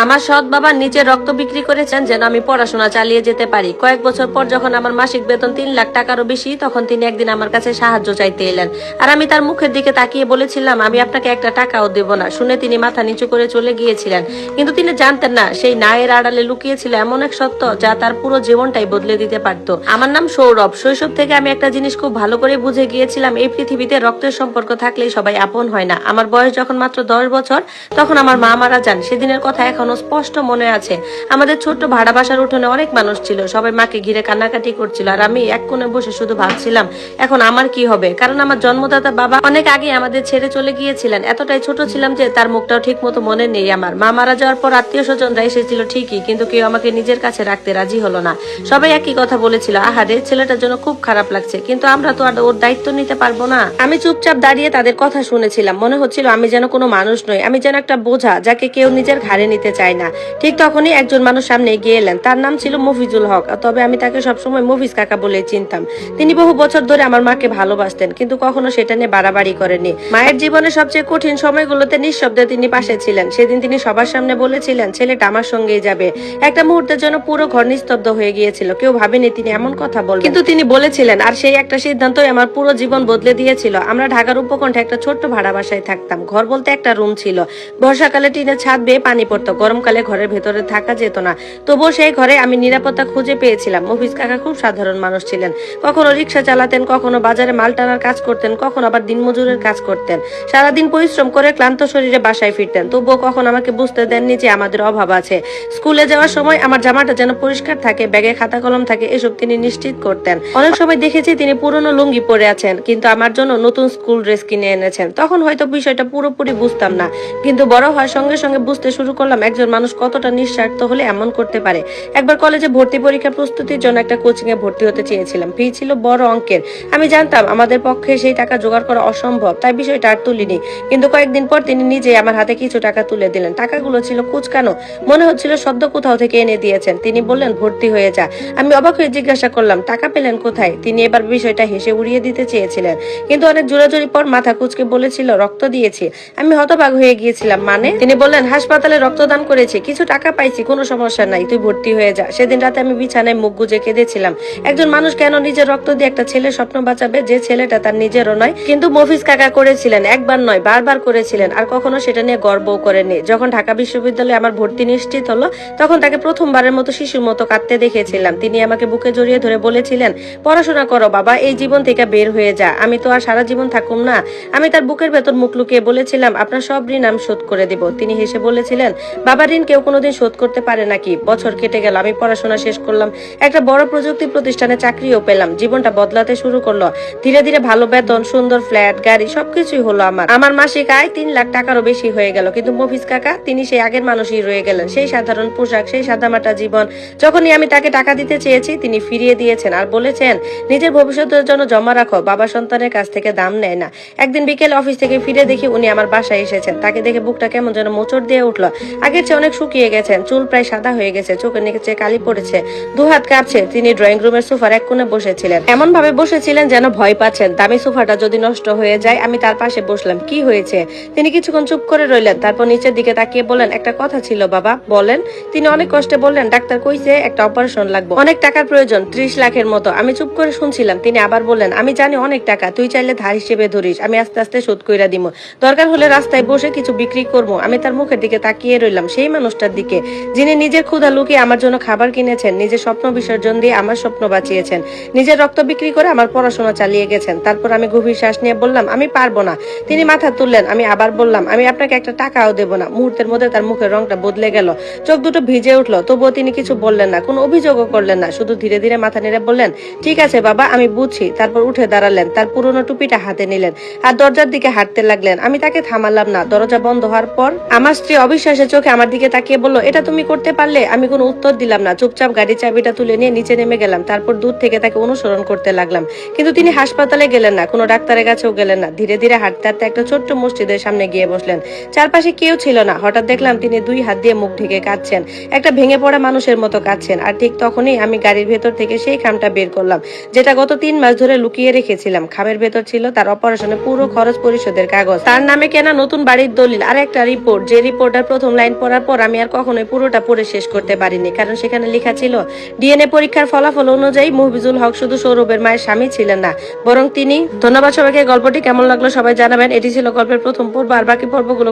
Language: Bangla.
আমার সৎ বাবা নিজের রক্ত বিক্রি করেছেন যেন আমি পড়াশোনা চালিয়ে যেতে পারি। কয়েক বছর পর যখন আমার মাসিক বেতন 3 লাখ টাকারও বেশি, তখন তিনি একদিন আমার কাছে সাহায্য চাইতে এলেন। আর আমি তার মুখের দিকে তাকিয়ে বলেছিলাম, আমি আপনাকে একটা টাকাও দেব না। শুনে তিনি মাথা নিচু করে চলে গিয়েছিলেন। কিন্তু তিনি জানতেন না, সেই নায়ের আড়ালে লুকিয়েছিল এমন এক সত্য যা তার পুরো জীবনটাই বদলে দিতে পারত। আমার নাম সৌরভ। শৈশব থেকে আমি একটা জিনিস খুব ভালো করে বুঝে গিয়েছিলাম, এই পৃথিবীতে রক্তের সম্পর্ক থাকলেই সবাই আপন হয় না। আমার বয়স যখন মাত্র 10 বছর, তখন আমার মা মারা যান। সেদিনের কথা এখনো স্পষ্ট মনে আছে। আমাদের ছোট্ট ভাড়া বাসার উঠোনে অনেক মানুষ ছিল, সবাই মাকে ঘিরে কান্নাকাটি করছিল, আর আমি এক কোণে বসে শুধু ভাবছিলাম এখন আমার কি হবে। কারণ আমার জন্মদাতা বাবা অনেক আগে আমাদের ছেড়ে চলে গিয়েছিলেন। এতটাই ছোট ছিলাম যে তার মুখটাও ঠিক মতো মনে নেই আমার। মা মারা যাওয়ার পর আত্মীয় স্বজনরা এসেছিল ঠিকই, কিন্তু কেউ আমাকে নিজের কাছে রাখতে রাজি হলো না। সবাই একই কথা বলেছিল, আহারে ছেলেটার জন্য খুব খারাপ লাগছে, কিন্তু আমরা তো আর ওর দায়িত্ব নিতে পারবো না। আমি চুপচাপ দাঁড়িয়ে তাদের কথা শুনেছিলাম। মনে হচ্ছিল আমি যেন কোনো মানুষ নই, আমি যেন একটা বোঝা যাকে কেউ নিজের ঘাড়ে নিতে চায় না। ঠিক তখনই একজন মানুষ সামনে এগিয়ে এলেন। তার নাম ছিল মফিজুল হক, তবে আমি তাকে সবসময় মফিজ কাকা বলে চিনতাম। তিনি বহু বছর ধরে আমার মাকে ভালোবাসতেন, কিন্তু কখনো সেটা নিয়ে বাড়াবাড়ি করেনি। মায়ের জীবনে সবচেয়ে কঠিন সময়গুলোতে নিঃশব্দে তিনি পাশে ছিলেন। সেদিন তিনি সবার সামনে বলেছিলেন, ছেলেটা আমার সঙ্গেই যাবে। একটা মুহূর্তের জন্য পুরো ঘর নিস্তব্ধ হয়ে গিয়েছিল। কেউ ভাবেনি তিনি এমন কথা বলবেন, কিন্তু তিনি বলেছিলেন। আর সেই একটা সিদ্ধান্তই আমার পুরো জীবন বদলে দিয়েছিল। আমরা ঢাকার উপকণ্ঠে একটা ছোট্ট ভাড়া বাসায় থাকতাম। ঘর বলতে একটা রুম ছিল। বর্ষাকালে টিনের ছাদ বেয়ে পানি পড়তো, গরমকালে ঘরের ভেতরে থাকা যেত না। তবুও সেই ঘরে আমি নিরাপত্তা খুঁজে পেয়েছিলাম। মফিজ কাকা খুব সাধারণ মানুষ ছিলেন। কখনো রিক্সা চালাতেন, কখনো বাজারে মাল টানার কাজ করতেন, কখনো আবার দিনমজুরের কাজ করতেন। সারাদিন পরিশ্রম করে ক্লান্ত শরীরে বাসায় ফিরতেন। তবুও কখনো আমাকে বুঝতে দেননি যে আমাদের অভাব আছে। স্কুলে যাওয়ার সময় আমার জামাটা যেন পরিষ্কার থাকে, ব্যাগে খাতা কলম থাকে, এসব তিনি নিশ্চিত করতেন। অনেক সময় দেখেছি তিনি পুরনো লুঙ্গি পরে আছেন, কিন্তু আমার জন্য নতুন স্কুল ড্রেস কিনে এনেছেন। তখন হয়তো বিষয়টা পুরোপুরি বুঝতাম না, কিন্তু বড় হওয়ার সঙ্গে সঙ্গে বুঝতে শুরু করলাম একজন মানুষ কতটা নিঃস্বার্থ হলে এমন করতে পারে। একবার কলেজে ভর্তি পরীক্ষার প্রস্তুতির জন্য একটা কোচিং এ ভর্তি হতে চেয়েছিলাম। ফি ছিল বড় অঙ্কের। আমি জানতাম আমাদের পক্ষে সেই টাকা জোগাড় করা অসম্ভব, তাই বিষয়টা আর তুলিনি। কিন্তু কয়েকদিন পর তিনি নিজে আমার হাতে কিছু টাকা তুলে দিলেন। টাকাগুলো ছিল কুচকানো, মনে হচ্ছিল সদ্য কোথাও থেকে এনে দিয়েছেন। তিনি বললেন, ভর্তি হয়ে যা। আমি অবাক হয়ে জিজ্ঞাসা করলাম, টাকা পেলেন কোথায়? তিনি এবার বিষয়টা হেসে উড়িয়ে দিতে চেয়েছিলেন, কিন্তু অনেক জোরাজোরি পর মাথা কুচকে বলেছিল, রক্ত দিয়েছি। আমি হতবাক হয়ে গিয়েছিলাম। মানে? তিনি বললেন, হাসপাতালে রক্তদান করেছি, কিছু টাকা পাইছি, কোনো সমস্যা নাই, তুই ভর্তি হয়ে যা। সেদিন রাতে আমি বিছানায় মুখ গুজে কেঁদেছিলাম। একজন মানুষ কেন নিজের রক্ত দিয়ে একটা ছেলের স্বপ্ন বাঁচাবে, যে ছেলেটা তার নিজেরও নয়? কিন্তু মফিজ কাকা করেছিলেন, একবার নয় বারবার করেছিলেন, আর কখনো সেটা নিয়ে গর্বও করেননি। যখন ঢাকা বিশ্ববিদ্যালয়ে আমার ভর্তি নিশ্চিত হলো, তখন তাকে প্রথমবারের মতো শিশুর মতো কাঁদতে দেখেছিলাম। তিনি আমাকে বুকে জড়িয়ে ধরে বলেছিলেন, পড়াশোনা করো বাবা, এই জীবন থেকে বের হয়ে যা, আমি তো আর সারা জীবন থাকুম না। আমি তার বুকের ভেতর মুখ লুকিয়ে বলেছিলাম, আপনার সব ঋণ আমি শোধ করে দিব। তিনি হেসে বলেছিলেন, বাবার ঋণ কেউ কোনোদিন শোধ করতে পারে নাকি? বছর কেটে গেল, আমি পড়াশোনা শেষ করলাম, একটা বড় প্রযুক্তি প্রতিষ্ঠানে চাকরিও পেলাম। জীবনটা বদলাতে শুরু করলো। ধীরে ধীরে ভালো বেতন, সুন্দর ফ্ল্যাট, গাড়ি, সবকিছুই হলো আমার মাসিক আয় 3 লাখ টাকারও বেশি হয়ে গেল। কিন্তু মফিজ কাকা, তিনি সেই আগের মানুষই রয়ে গেলেন। সেই সাধারণ পোশাক, সেই সাদামাটা জীবন। যখনই আমি তাকে টাকা দিতে চেয়েছি, তিনি ফিরিয়ে দিয়েছেন আর বলেছেন, নিজের ভবিষ্যতের জন্য জমা রাখো, বাবা সন্তানের কাছ থেকে দাম নেয় না। একদিন বিকেল অফিস থেকে ফিরে দেখি উনি আমার বাসায় এসেছেন। তাকে দেখে বুকটা কেমন যেন মোচড় দিয়ে উঠলো। আগের চেয়ে অনেক শুকিয়ে গেছেন, চুল প্রায় সাদা হয়ে গেছে, চোখের নিচে কালি পড়েছে, দুহাত কাঁপছে। তিনি ড্রয়িং রুমের সোফার এক কোণে বসেছিলেন, এমন ভাবে বসেছিলেন যেন ভয় পাচ্ছেন দামি সোফাটা যদি নষ্ট হয়ে যায়। আমি তার পাশে বসলাম। কি হয়েছে? তিনি কিছুক্ষণ চুপ করে রইলেন, তারপর নিচের দিকে তাকিয়ে বললেন, একটা কথা ছিল বাবা। বলেন। তিনি অনেক কষ্টে বললেন, ডাক্তার কইছে একটা অপারেশন লাগবে, অনেক টাকার প্রয়োজন, 30 লাখের মতো। আমি চুপ করে শুনছিলাম। তিনি আবার বললেন, আমি জানি অনেক টাকা, তুই চাইলে ধার হিসেবে ধরিস, আমি আস্তে আস্তে শোধ কইরা দিব, দরকার হলে রাস্তায় বসে কিছু বিক্রি করবো। আমি তার মুখের দিকে তাকিয়ে রইলাম, সেই মানুষটার দিকে যিনি নিজের ক্ষুধা লুকিয়ে আমার জন্য খাবার কিনেছেন, নিজের স্বপ্ন বিসর্জন দিয়ে আমার স্বপ্ন বাঁচিয়েছেন, নিজের রক্ত বিক্রি করে আমার পড়াশোনা চালিয়ে গেছেন। তারপর আমি গভীর শ্বাস নিয়ে বললাম, আমি পারবো না। তিনি মাথা তুললেন। আমি আবার বললাম, আমি আপনাকে একটা টাকাও দেবো না। মুহূর্তের মধ্যে তার মুখের রংটা বদলে গেল, চোখ দুটো ভিজে উঠলো। তবুও তিনি কিছু বললেন না, কোনো অভিযোগও করলেন না, শুধু ধীরে ধীরে মাথা নেড়ে বললেন, ঠিক আছে বাবা, আমি বুঝছি। তারপর উঠে দাঁড়ালেন, তার পুরনো টুপিটা হাতে নিলেন আর দরজার দিকে হাঁটতে লাগলেন। আমি তাকে থামালাম না। দরজা বন্ধ হওয়ার পর আমার স্ত্রী অবিশ্বাসের চোখে আমার দিকে তাকিয়ে বলল, এটা তুমি করতে পারলে? আমি কোনো উত্তর দিলাম না, চুপচাপ গাড়ির চাবিটা তুলে নিয়ে নিচে নেমে গেলাম। তারপর দূর থেকে তাকে অনুসরণ করতে লাগলাম। কিন্তু তিনি হাসপাতালে গেলেন না, কোনো ডাক্তারের কাছেও গেলেন না। ধীরে ধীরে হাঁটতে হাঁটতে একটা ছোট্ট মসজিদের সামনে গিয়ে বসলেন। চারপাশে কেউ ছিল না। হঠাৎ দেখলাম তিনি 2 হাত দিয়ে মুখ ঢেকে কাঁদছেন, একটা ভেঙে পড়া মানুষের মতো কাঁদছেন। আর ঠিক তখনই আমি গাড়ির ভেতর থেকে সেই খামটা বের করলাম, যেটা গত 3 মাস ধরে লুকিয়ে রেখেছিলাম। খামের ভেতর ছিল তার অপারেশনের পুরো খরচ পরিশোধের কাগজ, তার নামে কেনা নতুন বাড়ির দলিল, আর একটা রিপোর্ট, যে রিপোর্টের প্রথম লাইন পড়ে পড়ার পর আমি আর কখনোই পুরোটা পড়ে শেষ করতে পারিনি, কারণ সেখানে লেখা ছিল ডিএনএ পরীক্ষার ফলাফল অনুযায়ী মফিজুল হক শুধু সৌরভের মায়ের স্বামী ছিলেন না, বরং তিনি। ধন্যবাদ সবাইকে। গল্পটি কেমন লাগলো সবাই জানাবেন। এটি ছিল গল্পের প্রথম পর্ব, আর বাকি পর্বগুলো